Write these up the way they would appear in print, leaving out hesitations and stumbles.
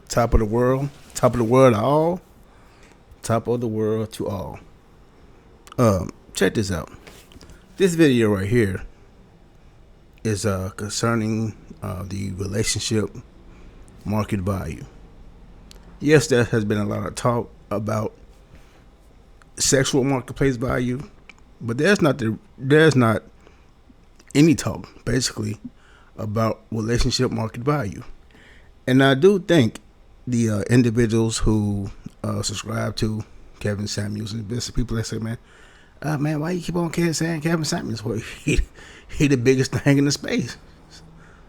Top of the world. Top of the world to all. Top of the world to all. Check this out. This video right here is concerning the relationship market value. Yes, there has been a lot of talk about sexual marketplace value, but there's not any talk basically about relationship market value. And I do think the individuals who subscribe to Kevin Samuels and business people that say, man, why you keep on saying Kevin Samuels? Well, he the biggest thing in the space.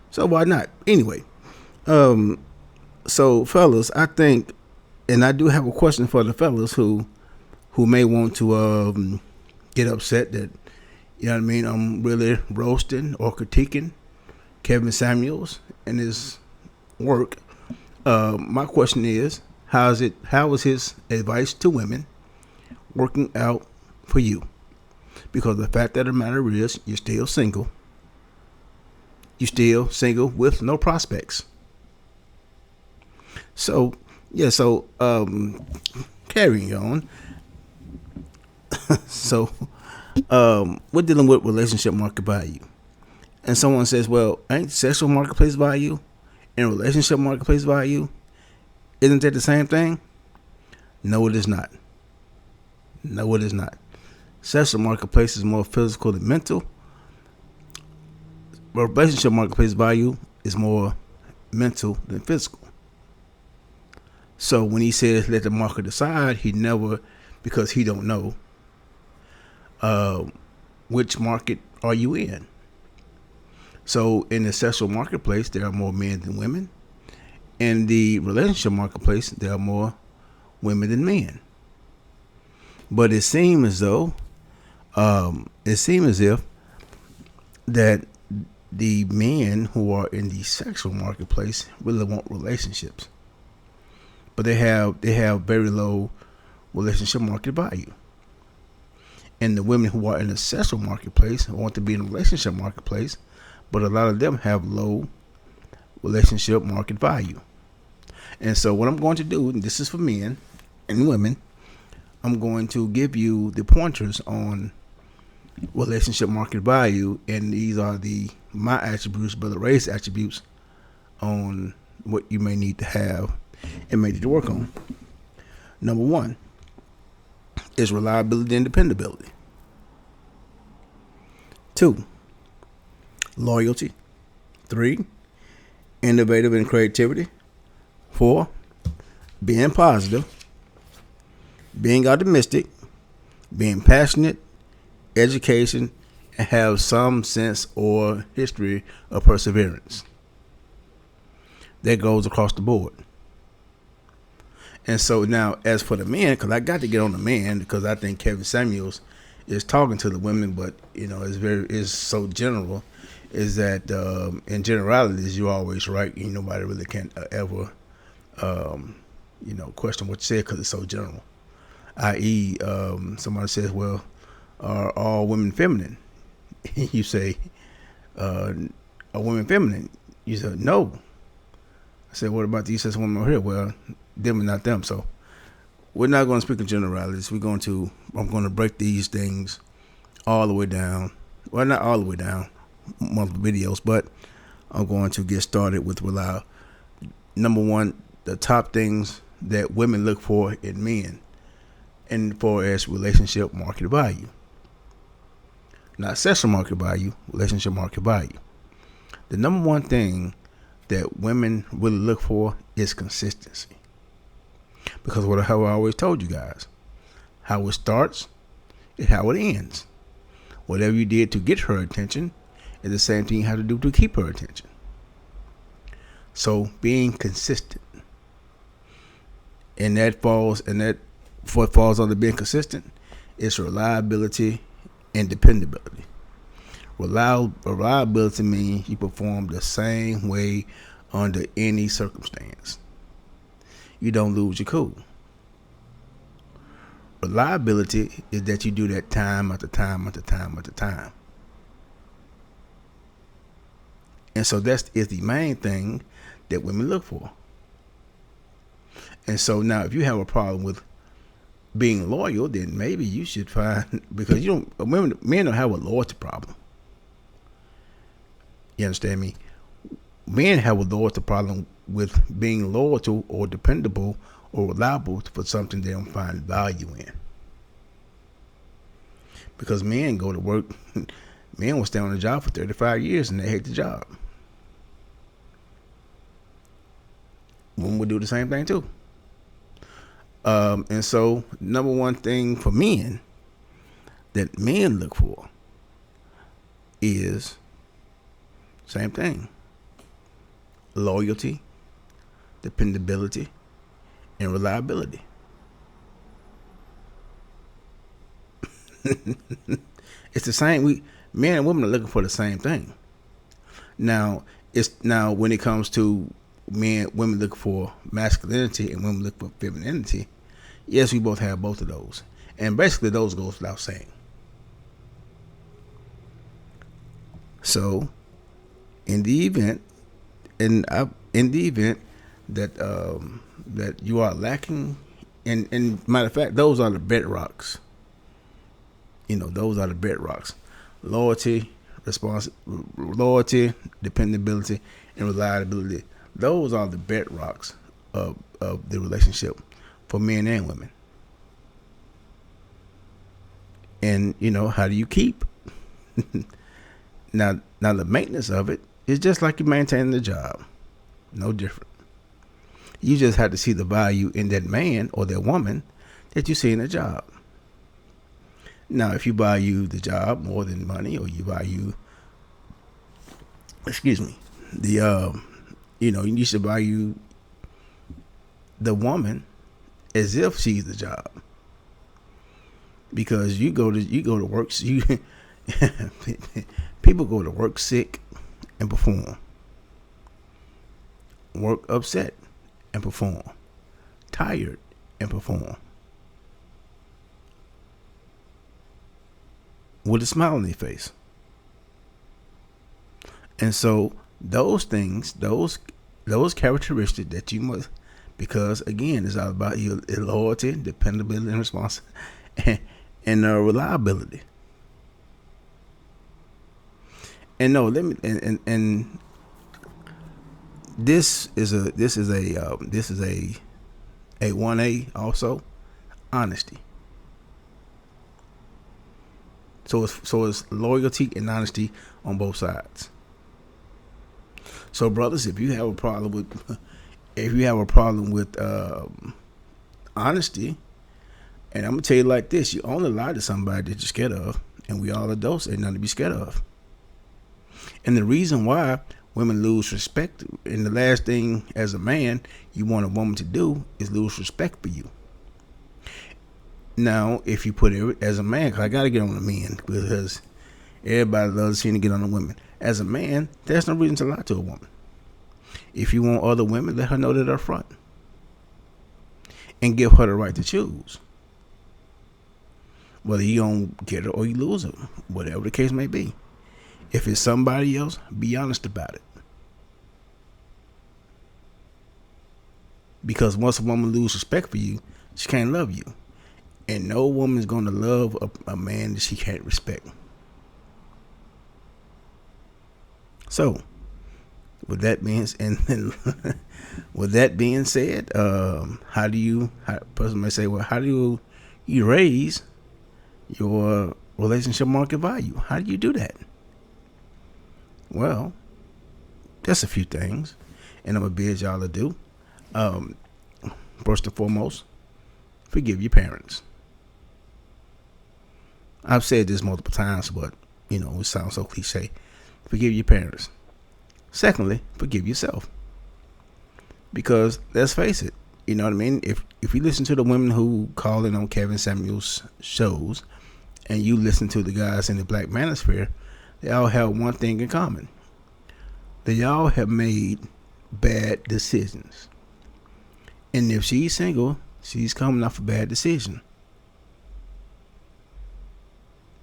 So why not? Anyway, so fellas, I think, and I do have a question for the fellas who may want to get upset that, you know what I mean, I'm really roasting or critiquing Kevin Samuels and his work. My question is, how is his advice to women working out for you? Because the fact of the matter is, you're still single. You're still single with no prospects. So carrying on. So we're dealing with relationship market value. And someone says, well, ain't sexual marketplace value and relationship marketplace value, isn't that the same thing? No, it is not. No, it is not. Sexual marketplace is more physical than mental. But relationship marketplace value is more mental than physical. So when he says let the market decide, he never, because he don't know which market are you in. So in the sexual marketplace, there are more men than women. In the relationship marketplace, there are more women than men. But it seems as though, if that the men who are in the sexual marketplace really want relationships, but they have very low relationship market value. And the women who are in the sexual marketplace want to be in the relationship marketplace, but a lot of them have low relationship market value. And so what I'm going to do, and this is for men and women, I'm going to give you the pointers on relationship market value, and these are my attributes, Brother Ray's attributes on what you may need to have and may need to work on. Number one is reliability and dependability. 2, loyalty. 3, innovative and creativity. 4, being positive, being optimistic, being passionate, education, and have some sense or history of perseverance. That goes across the board. And so now, as for the men, because I got to get on the man, because I think Kevin Samuels is talking to the women, but it's so general. Is that in generalities you're always right. Nobody really can ever question what you said because it's so general. I.e., somebody says, well, are all women feminine? You say, are women feminine? You said, no. I said, what about these women over here? Well, them and not them. So we're not going to speak in generalities. I'm going to break these things all the way down. Well, not all the way down, multiple videos, but I'm going to get started with number one, the top things that women look for in men, and for as relationship market value. Not sexual market value, relationship market value. The number one thing that women really look for is consistency. Because how I always told you guys, how it starts is how it ends. Whatever you did to get her attention is the same thing you have to do to keep her attention. So being consistent. And what falls under being consistent is reliability and dependability. Reliability means you perform the same way under any circumstance. You don't lose your cool. Reliability is that you do that time after time after time after time. And so that is the main thing that women look for. And so now, if you have a problem with being loyal, then maybe you should find, because you don't, men don't have a loyalty problem. You understand me? Men have a loyalty problem with being loyal to or dependable or reliable for something they don't find value in. Because men go to work, men will stay on the job for 35 years and they hate the job. Women will do the same thing too. And so, number one thing for men that men look for is same thing: loyalty, dependability, and reliability. It's the same. Men and women are looking for the same thing. Now, when it comes to women look for masculinity and women look for femininity. Yes, we both have both of those, and basically those goes without saying. So, in the event that that you are lacking, and matter of fact, those are the bedrocks. Those are the bedrocks: loyalty, dependability, and reliability. Those are the bedrocks of the relationship for men and women. And how do you keep? Now the maintenance of it is just like you maintaining the job. No different. You just have to see the value in that man or that woman that you see in the job. Now, if you value the job more than money, or you value, you should value the woman as if she's the job, because you go to work. People go to work sick and perform, work upset and perform, tired and perform, with a smile on their face. And so those things, those characteristics that you must, because again, it's all about your loyalty, dependability, and response, and reliability. And no, let me and this is a 1A also, honesty. So it's loyalty and honesty on both sides. So brothers, if you have a problem with honesty, and I'm gonna tell you like this: you only lie to somebody that you're scared of, and we all adults ain't nothing to be scared of. And the reason why women lose respect, and the last thing as a man you want a woman to do is lose respect for you. Now, if you put it as a man, because I got to get on the men, because everybody loves seeing to get on the women. As a man, there's no reason to lie to a woman. If you want other women, let her know that up front, and give her the right to choose. Whether you don't get her or you lose her, whatever the case may be. If it's somebody else, be honest about it. Because once a woman loses respect for you, she can't love you. And no woman is going to love a man that she can't respect. So, with that being said, how do you raise your relationship market value? How do you do that? Well, just a few things, and I'm gonna bid y'all to do. First and foremost, forgive your parents. I've said this multiple times, but it sounds so cliche. Forgive your parents. Secondly, forgive yourself. Because let's face it, you know what I mean? If you listen to the women who call in on Kevin Samuels shows, and you listen to the guys in the Black Manosphere, they all have one thing in common. They all have made bad decisions. And if she's single, she's coming off a bad decision.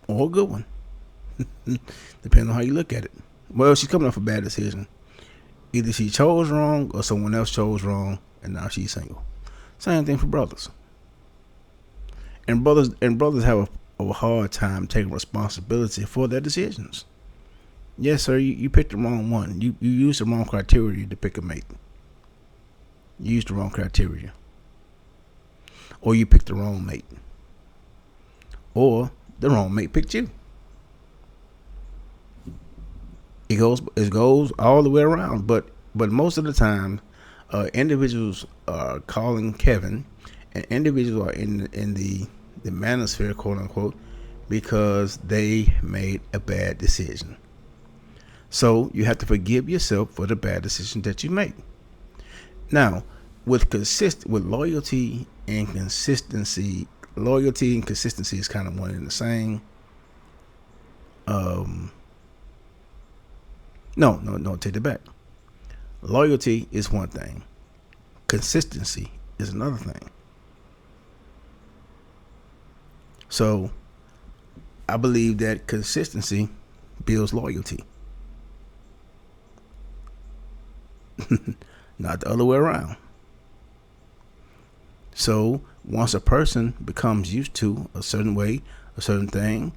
Or a good one. Depending on how you look at it. Well, she's coming off a bad decision. Either she chose wrong or someone else chose wrong, and now she's single. Same thing for brothers. And brothers have a hard time taking responsibility for their decisions. Yes, sir, you picked the wrong one. You used the wrong criteria to pick a mate. You used the wrong criteria. Or you picked the wrong mate. Or the wrong mate picked you. It goes all the way around. But most of the time, individuals are calling Kevin, and individuals are in the manosphere, quote unquote, because they made a bad decision. So you have to forgive yourself for the bad decision that you made. Now, with loyalty and consistency is kind of one and the same. No, take it back. Loyalty is one thing. Consistency is another thing. So, I believe that consistency builds loyalty. Not the other way around. So once a person becomes used to a certain way, a certain thing,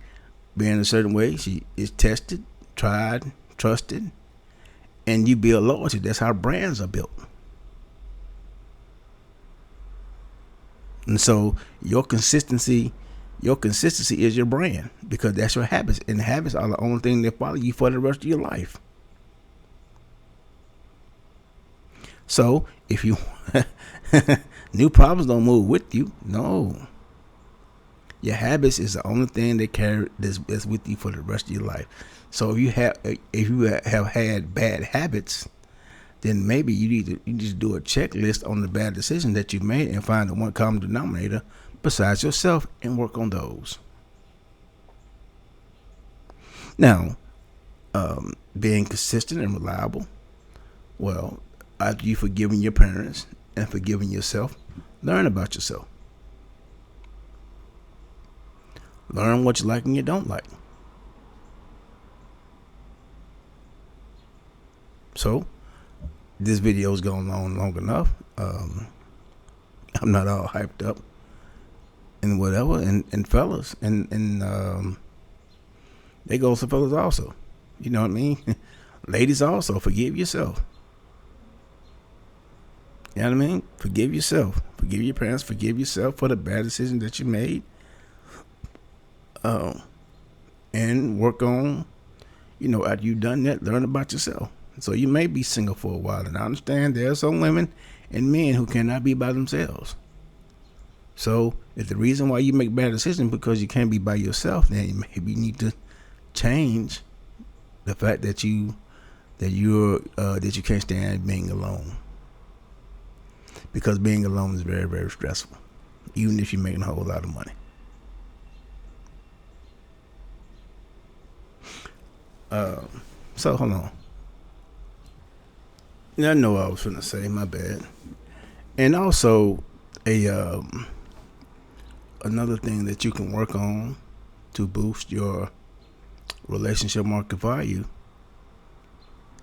being a certain way, she is tested, tried, trusted, and you build loyalty. That's how brands are built. And so your consistency is your brand, because that's your habits, and habits are the only thing that follow you for the rest of your life. So if you new problems don't move with you, no. Your habits is the only thing that that's with you for the rest of your life. So if you have had bad habits, then maybe you need to do a checklist on the bad decision that you made and find the one common denominator besides yourself and work on those. Now, being consistent and reliable. Well, after you've forgiven your parents and forgiven yourself, learn about yourself. Learn what you like and you don't like. So, this video is going on long enough. I'm not all hyped up and whatever. And fellas, and they goes to fellas also. You know what I mean? Ladies also, forgive yourself. You know what I mean? Forgive yourself. Forgive your parents. Forgive yourself for the bad decision that you made. And work on, after you've done that, learn about yourself. So you may be single for a while, and I understand there are some women and men who cannot be by themselves. So if the reason why you make bad decisions because you can't be by yourself, then maybe you need to change the fact that you can't stand being alone. Because being alone is very, very stressful, even if you're making a whole lot of money. So hold on. I know what I was finna say. My bad. And also, another thing that you can work on to boost your relationship market value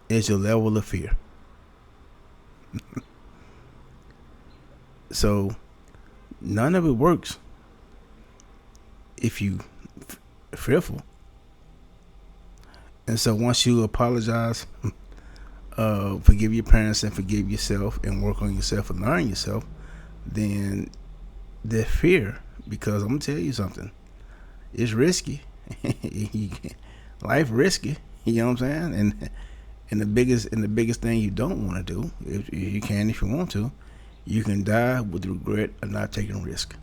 is your level of fear. So none of it works if you fearful. And so once you apologize, forgive your parents and forgive yourself and work on yourself and learn yourself, then the fear, because I'm gonna tell you something, it's risky. Life risky. You know what I'm saying? And the biggest thing you don't want to do, if you want to, you can die with regret of not taking risk.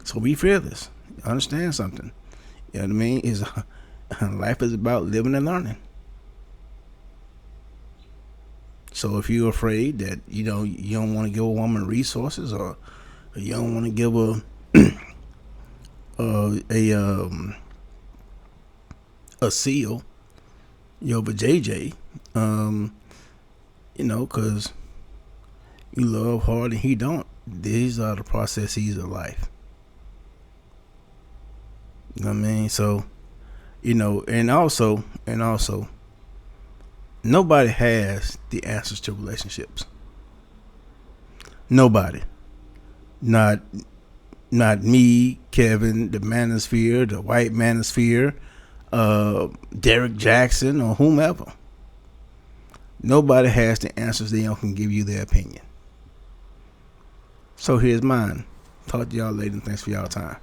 So be fearless. Understand something. You know what I mean? Life is about living and learning. So if you're afraid that you don't want to give a woman resources, or you don't want to give a seal, but JJ, because you love hard and he don't. These are the processes of life. You know what I mean? So, and also, nobody has the answers to relationships. Nobody. Not me, Kevin, the Manosphere, the White Manosphere, Derek Jackson, or whomever. Nobody has the answers. They can give you their opinion. So here's mine. Talk to y'all later, and thanks for y'all time.